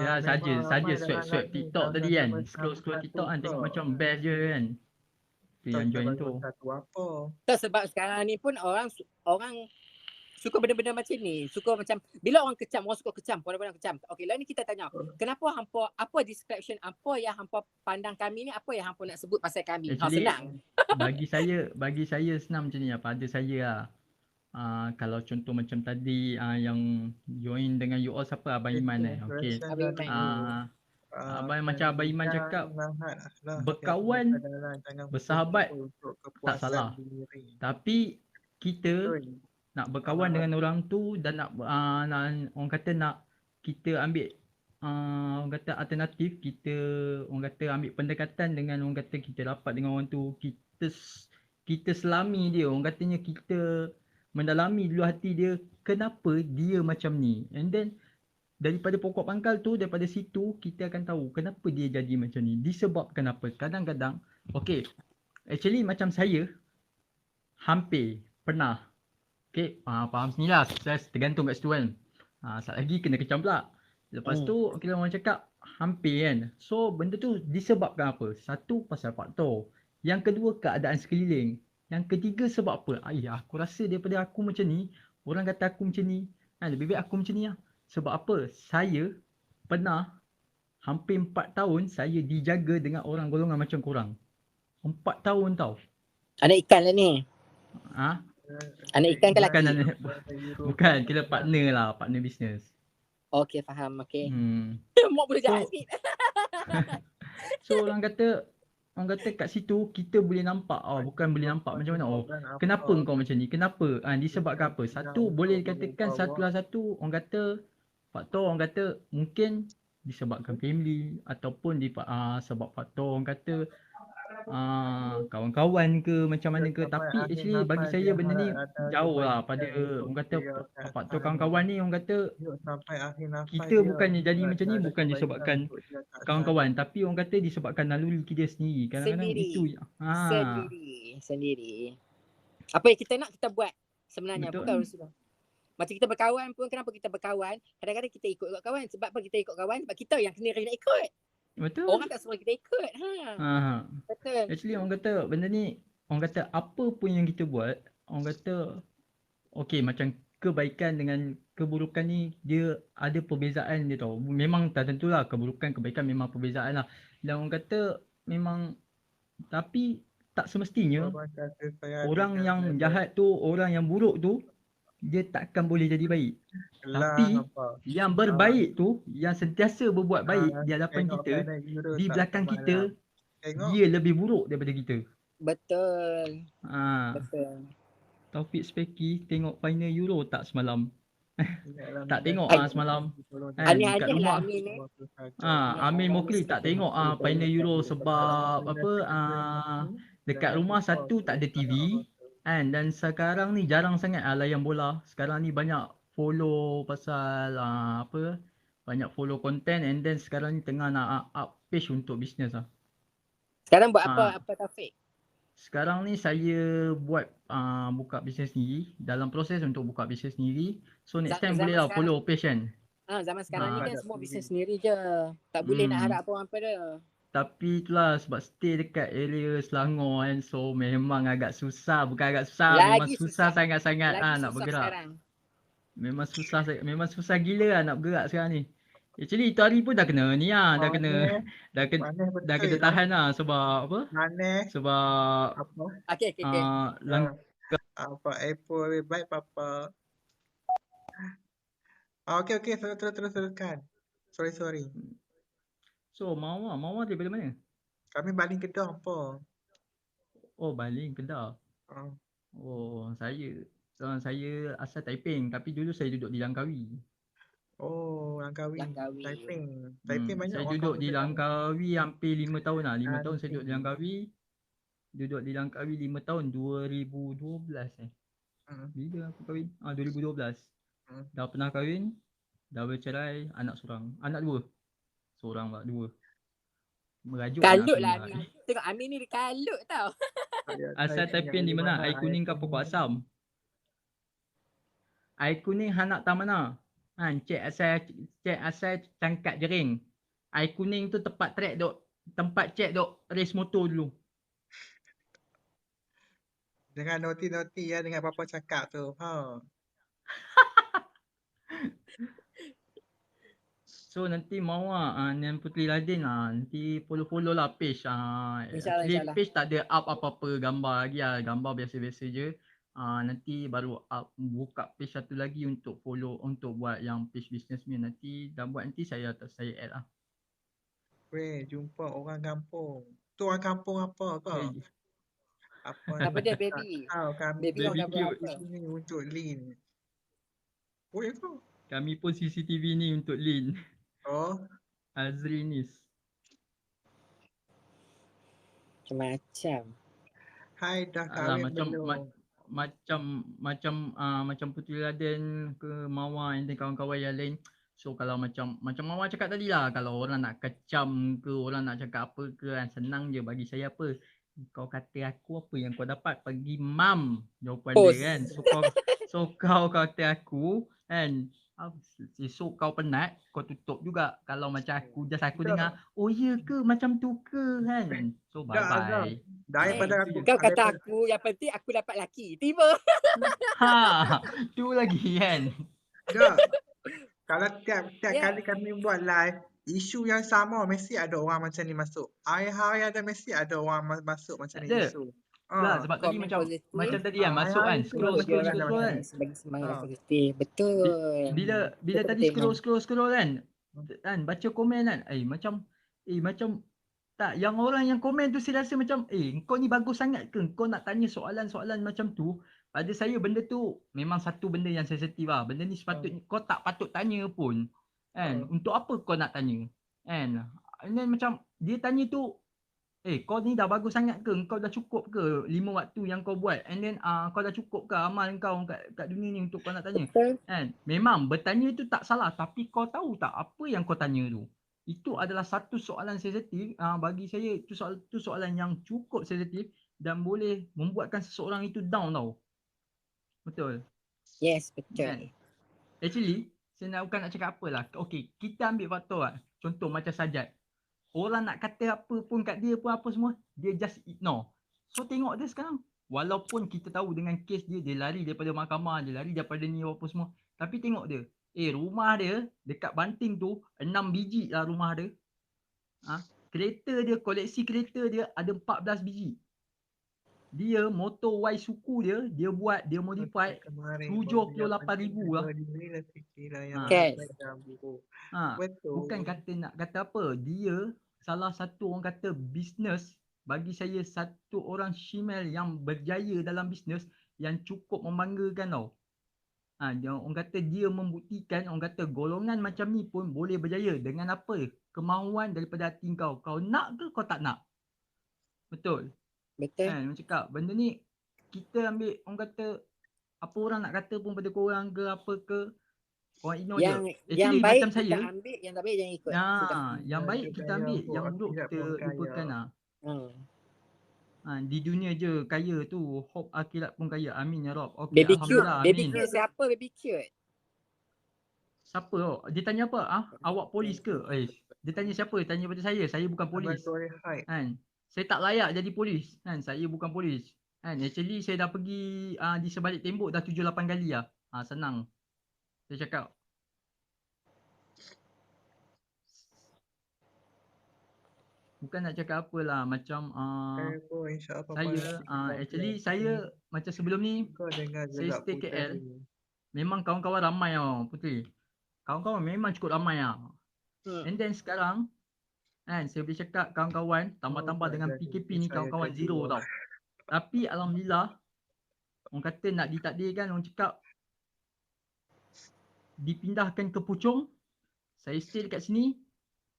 Ya saja swipe TikTok tadi kan. Scroll TikTok kan tengok macam best je kan. Tu yang join tu. Tak sebab sekarang ni pun orang suka benda-benda macam ni. Suka macam bila orang kecam, orang suka kecam, pandang-pandang kecam. Okey, lah ni kita tanya, kenapa hampa, apa description apa yang hampa pandang kami ni, apa yang hampa nak sebut pasal kami? Actually, Senang. bagi saya senang macam ni pada saya lah. Kalau contoh macam tadi yang join dengan you all siapa? Abang Iman okey. Abang Iman. Abang macam Abang Iman cakap, berkawan, bersahabat tak salah. Tapi kita nak berkawan dengan orang tu dan nak orang kata nak kita ambil orang kata alternatif, kita orang kata ambil pendekatan dengan orang kata kita rapat dengan orang tu, kita selami dia, orang katanya kita mendalami dulu hati dia, kenapa dia macam ni, and then daripada pokok pangkal tu, daripada situ kita akan tahu kenapa dia jadi macam ni, disebabkan apa. Kadang-kadang okey, actually macam saya hampir pernah, okey, faham sini lah, saya tergantung kat situ kan. Sat lagi kena kecam pula. Lepas tu kita orang cakap hampir kan. So benda tu disebabkan apa? Satu, pasal faktor. Yang kedua, keadaan sekeliling. Yang ketiga, sebab apa? Aku rasa daripada aku macam ni, orang kata aku macam ni, lebih baik aku macam ni lah. Sebab apa? Saya pernah hampir 4 tahun saya dijaga dengan orang golongan macam korang. 4 tahun tau. Anak ikan lah ni. Anak ikan ke lelaki? Bukan, kita partner lah, partner bisnes. Okey, faham. Okey. Mak boleh jahat sikit. So orang kata kat situ kita boleh nampak, bukan boleh nampak macam mana, kenapa kau macam ni, kenapa, disebabkan apa. Satu, boleh dikatakan satu orang kata faktor, orang kata mungkin disebabkan family, ataupun sebab faktor orang kata kawan-kawan ke macam mana ke. Tapi actually bagi saya benda ni jauh lah pada orang kata faktor kawan-kawan ni. Orang kata kita bukannya jadi macam ni bukan disebabkan kawan-kawan, tapi orang kata disebabkan naluri kita sendiri. Kadang-kadang itu sendiri. Apa yang kita nak kita buat sebenarnya. Betul. Bukan urusan. Macam kita berkawan pun, kenapa kita berkawan? Kadang-kadang kita ikut kawan. Sebab apa kita ikut kawan? Sebab kita yang sendiri nak ikut. Betul. Orang tak suruh kita ikut. Betul. Actually orang kata benda ni, orang kata apa pun yang kita buat, orang kata okey, macam kebaikan dengan keburukan ni dia ada perbezaan dia tau. Memang tak tentulah, keburukan kebaikan memang perbezaan lah. Dan orang kata memang, tapi tak semestinya orang yang jahat tu, orang yang buruk tu dia takkan boleh jadi baik. Tapi yang berbaik tu, yang sentiasa berbuat baik di hadapan kita, di belakang kita, dia lebih buruk daripada kita. Betul. Betul. Taufik Speki tengok final Euro tak semalam? Tak tengok semalam. Kat rumah. Amin Mokli tak tengok final Euro sebab apa? Dekat rumah satu tak ada TV. Dan sekarang ni jarang sangat layan bola. Sekarang ni banyak follow pasal banyak follow content, and then sekarang ni tengah nak up page untuk bisnes lah. Sekarang buat apa Taufik? Sekarang ni saya buat buka bisnes sendiri, dalam proses untuk buka bisnes sendiri. So next time boleh lah follow page kan. Zaman sekarang ni kan semua bisnes sendiri je. Tak boleh nak harap apa-apa dah. Tapi itulah sebab stay dekat area Selangor kan, so memang agak susah. Bukan agak susah, memang susah sangat-sangat nak bergerak sekarang. Memang susah gila lah nak bergerak sekarang ni. Actually itu hari pun dah kena ni lah, dah kena tahan lah sebab apa? Sebab okey. Apa Apple baik papa. Okey teruskan. Sorry. So Mawar daripada mana? Kami Baling Kedah apa? Oh, Baling Kedah. Oh, saya asal Taiping tapi dulu saya duduk di Langkawi. Oh, Langkawi. Taiping banyak saya orang. Duduk di Langkawi hampir 5 tahun lah. 5 tahun saya duduk di Langkawi. Duduk di Langkawi 5 tahun 2012 Bila aku kahwin? 2012. Dah pernah kahwin, dah bercerai, anak seorang. Anak dua. Seorang pula, dua. Merajuk kalut lah Amin. Tengok Amin ni dia kalut tau. Asal Taiping di mana? Air kuning ke Pokok Asam? Air kuning hanak tak mana? Cek asal Cangkat Jering. Air kuning tu tempat tempat cek dok race motor dulu. Jangan noti ya dengan apa-apa cakap tu. So nanti mau Nian Putri Ladin nanti follow lah page. InsyaAllah, Actually insyaAllah. page tak ada up apa-apa gambar lagi gambar biasa-biasa je. Nanti baru up buka page satu lagi untuk follow untuk buat yang page business ni nanti dah buat nanti saya add lah. Weh, jumpa orang kampung. Tu orang kampung apa kau? Eh, Apa Apa ni? dia, Tak baby? tahu kami Baby orang Baby kampung cute. apa? di sini untuk Lin. Oh, ya kau? Kami pun CCTV ni untuk Lin. Oh, Azrinis. Macam-macam. hai dah Alah kahwin macam belum? macam Puteri Raden ke Mawar dan kawan-kawan yang lain. So kalau macam Mawar cakap tadi lah, kalau orang nak kecam ke, orang nak cakap apa ke kan, senang je bagi saya apa. Kau kata aku apa yang kau dapat, pergi mam jawapan dia Post. kan. So kau kata aku kan, esok kau penat, kau tutup juga. Kalau macam aku dengar, oh ya ke macam tu ke kan. So bye Dah Azam. bye. Daripada Itu aku, je. Kau kata daripada, aku, yang penting aku dapat laki. Tiba. Tu lagi kan. dah. Kalau tiap Ya. kali kami buat live, isu yang sama mesti ada orang macam ni masuk. Hari-hari ada mesti ada orang masuk macam Tak ni ada. isu. Lah sebab tadi Komen macam positif. tadi kan masuk kan, hari-hari tu scroll ada Bagi orang orang scroll macam kan. ni. bagi semangat Ah. positif. Betul. Bila Itu tadi penting, scroll kan, baca komen kan, macam tak, yang orang yang komen tu saya rasa macam kau ni bagus sangat ke kau nak tanya soalan-soalan macam tu. Pada saya benda tu memang satu benda yang sensitif lah. Benda ni sepatutnya kau tak patut tanya pun kan. Untuk apa kau nak tanya kan. And then macam dia tanya tu, kau ni dah bagus sangat ke, kau dah cukup ke 5 waktu yang kau buat, and then kau dah cukup ke amal kau kat dunia ni untuk kau nak tanya kan. Memang bertanya tu tak salah, tapi kau tahu tak apa yang kau tanya tu. Itu adalah satu soalan sensitif. Bagi saya itu soalan yang cukup sensitif dan boleh membuatkan seseorang itu down tau. Betul Yes, betul. kan. Actually saya bukan nak cakap apalah. Okay, kita ambil faktor lah. Contoh macam Sajat, orang nak kata apa pun kat dia pun apa semua, dia just ignore. So tengok dia sekarang, walaupun kita tahu dengan kes dia, dia lari daripada mahkamah, dia lari daripada ni apa semua, tapi tengok dia, rumah dia dekat Banting tu 6 biji lah rumah dia. Kereta dia, koleksi kereta dia ada 14 biji. Dia motor Y suku dia buat, dia modify 78,000 lah. Kan? Bukan kata nak kata apa, dia salah satu orang kata bisnes, bagi saya satu orang shemale yang berjaya dalam bisnes yang cukup membanggakan tau. Orang kata dia membuktikan, orang kata golongan macam ni pun boleh berjaya dengan apa? Kemahuan daripada hati kau. Kau nak ke kau tak nak? Betul. Betul. Orang cakap benda ni kita ambil, orang kata apa orang nak kata pun pada korang ke apa ke, korang ignore je. Yang Actually baik macam kita saya, ambil, yang tak baik jangan ikut. yang baik kita ambil, yang buruk kita lupakan lah. Di dunia je kaya tu, hope akhirat pun kaya. Amin ya Rob. Okay, Baby cute. Alhamdulillah. Baby Amin. cute siapa baby cute? Siapa? Dia tanya apa? Awak polis ke? Dia tanya siapa? Tanya pada saya. Saya bukan polis. Kan? Saya tak layak jadi polis. Kan? Saya bukan polis. Kan? Actually saya dah pergi di sebalik tembok dah 7-8 kali lah. Senang. Saya cakap. Bukan nak cakap apalah. Macam saya macam sebelum ni saya stay KL. Memang kawan-kawan ramai tau Puteri. Kawan-kawan memang cukup ramai lah. And then sekarang kan saya boleh cakap kawan-kawan tambah-tambah dengan PKP ni kawan-kawan zero tau. Tapi alhamdulillah, orang kata nak ditakdirkan, orang cakap dipindahkan ke Puchong, saya stay dekat sini.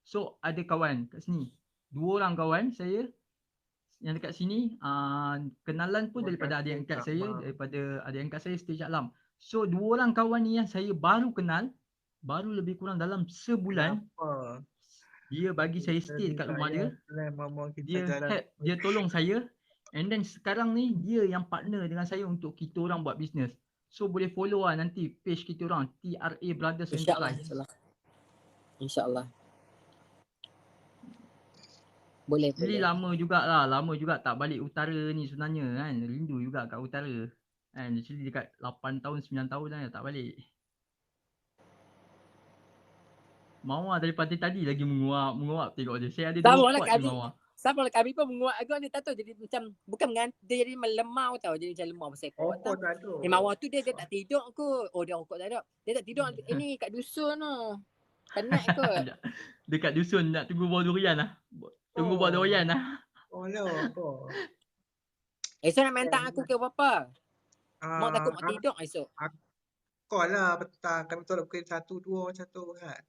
So ada kawan kat sini, 2 orang kawan saya yang dekat sini, kenalan pun daripada adik angkat saya, daripada adik angkat saya stay Shah Alam. So 2 orang kawan ni yang saya baru kenal, baru lebih kurang dalam sebulan. Dia bagi saya stay dekat rumah dia. Dia tolong saya. And then sekarang ni dia yang partner dengan saya untuk kita orang buat bisnes. So boleh follow lah nanti page kita orang, TRA Brothers Enterprise. InsyaAllah. Boleh. Lama juga tak balik utara ni sebenarnya kan. Rindu juga kat utara. Kan actually dekat 8 tahun 9 tahun dah tak balik. Mawar daripada tadi lagi menguap tengok dia. Saya ada Sama 2 lah pot kami. ni Mawar. Sama lah kami pun menguat agak ni tak tahu jadi macam bukan dia jadi melemau tau, jadi macam lemau pasal ekor Rokok tau. tak ada. Mawar tu dia tak tidur kot. Oh dia rokok tak ada. Dia tak tidur ini kat dusun tu. Penat kot. Dekat dusun nak tunggu buah durian lah. Tunggu buah Oh. durian lah. Oh lah apa? Esok nak minta aku ke apa? Mak takut mak Ah, tidur esok. call lah petang. Kami tolak pukul 1-2 macam tu kan.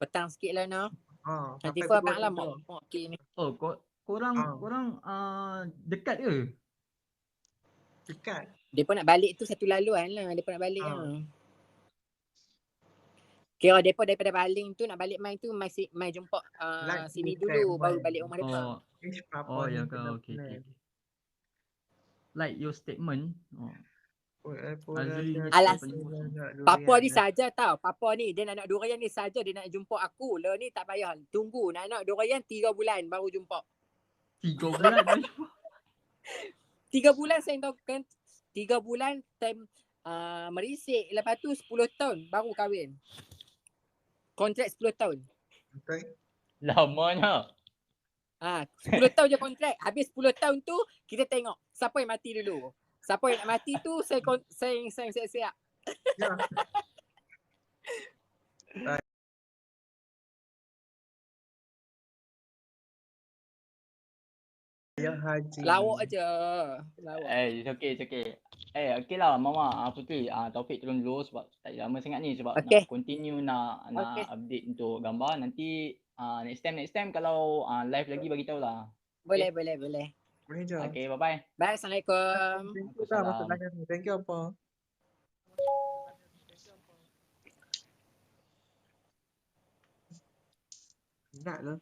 Petang sikit lah no. Nanti sampai kau pukul abang lah 3. mak ni. Oh, korang dekat ke? Dekat. Dia pun nak balik tu satu laluan lah. Dia pun nak balik Ah. lah. Kira depa daripada baling tu nak balik mai tu mai jumpa Like sini this dulu segment. baru balik rumah depa. Ish papa Oh ni ya ke, okay. Like your statement. Azri ni Alas. paling bosan. Papa ni saja tau. Papa ni dia nak durian ni saja dia nak jumpa aku. Lah ni tak payah. Tunggu nak durian 3 bulan baru jumpa. 3 bulan baru jumpa. 3 bulan saya tahu kan. 3 bulan time merisik. Lepas tu 10 tahun baru kahwin. Kontrak 10 tahun. Okay. Lamanya. 10 tahun je kontrak. Habis 10 tahun tu kita tengok siapa yang mati dulu. Siapa yang nak mati tu saya siap-siap. Ya. Ya haji. Lawak aja. Lawak. It's okay. Okay lah Mama, Putri, Taufik turun dulu sebab tak lama sangat ni sebab Okay. nak continue nak update untuk gambar. Nanti next time kalau live lagi bagi tahu lah. Boleh. Boleh je. Okay, bye-bye. Bye. Assalamualaikum. Thank you dah masuk live ni. Thank you apa? Nak lah.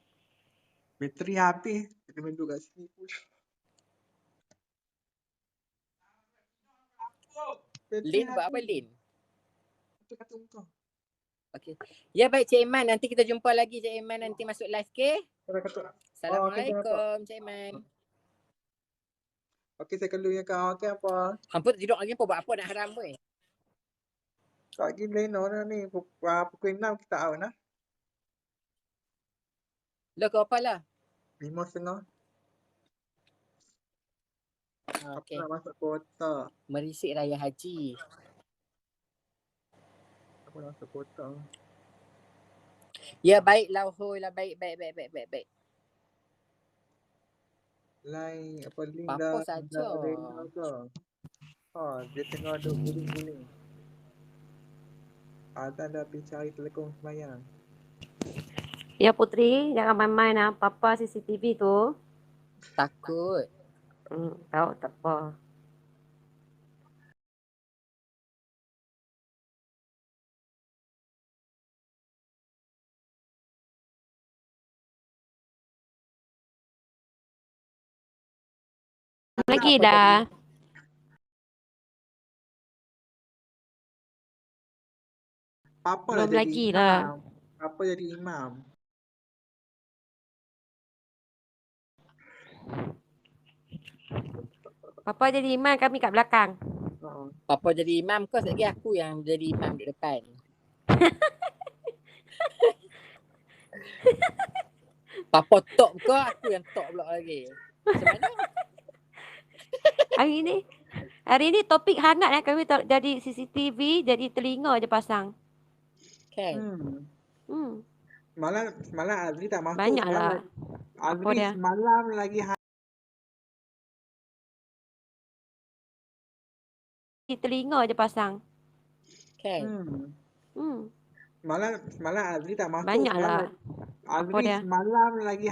Bateri habis. Kena duduk kat sini pun. Lin buat apa Lin? Kata kau. Okay. Ya baik Cik Iman, nanti kita jumpa lagi Cik Iman nanti masuk live ke? Kata. Assalamualaikum Cik Iman. Okey saya keluar kau. Okey apa? Hampir tidur lagi apa buat apa nak haram weh? Tak lagi Leno dah ni. Pukul 6 kita out lah. Lo ke apa lah? 5.30. Okay. Nak masuk kota. Merisik raya haji. Aku nak masuk kota. Ya baik lah baik. Lain apa link Apa dah. saja. Dia tengah ada guling-guling. Azan dah pergi cari telekong semayang. Ya Putri, jangan main-main Papa CCTV tu. Takut. Tahu tak apa. Lagi dah. Papa Belum jadi lagi imam. lah. Papa jadi imam. Papa jadi imam, kami kat belakang. Papa jadi imam kau lagi aku yang jadi imam di depan. Papa top ke aku yang top pula lagi. Macam mana? Hari ni topik hangat kami jadi CCTV, jadi telinga je pasang. Kan? Semalam Azri tak masuk. Banyaklah. Azri semalam lagi telinga je pasang. Kan? Semalam Azri tak masuk. Banyaklah. Azri semalam lagi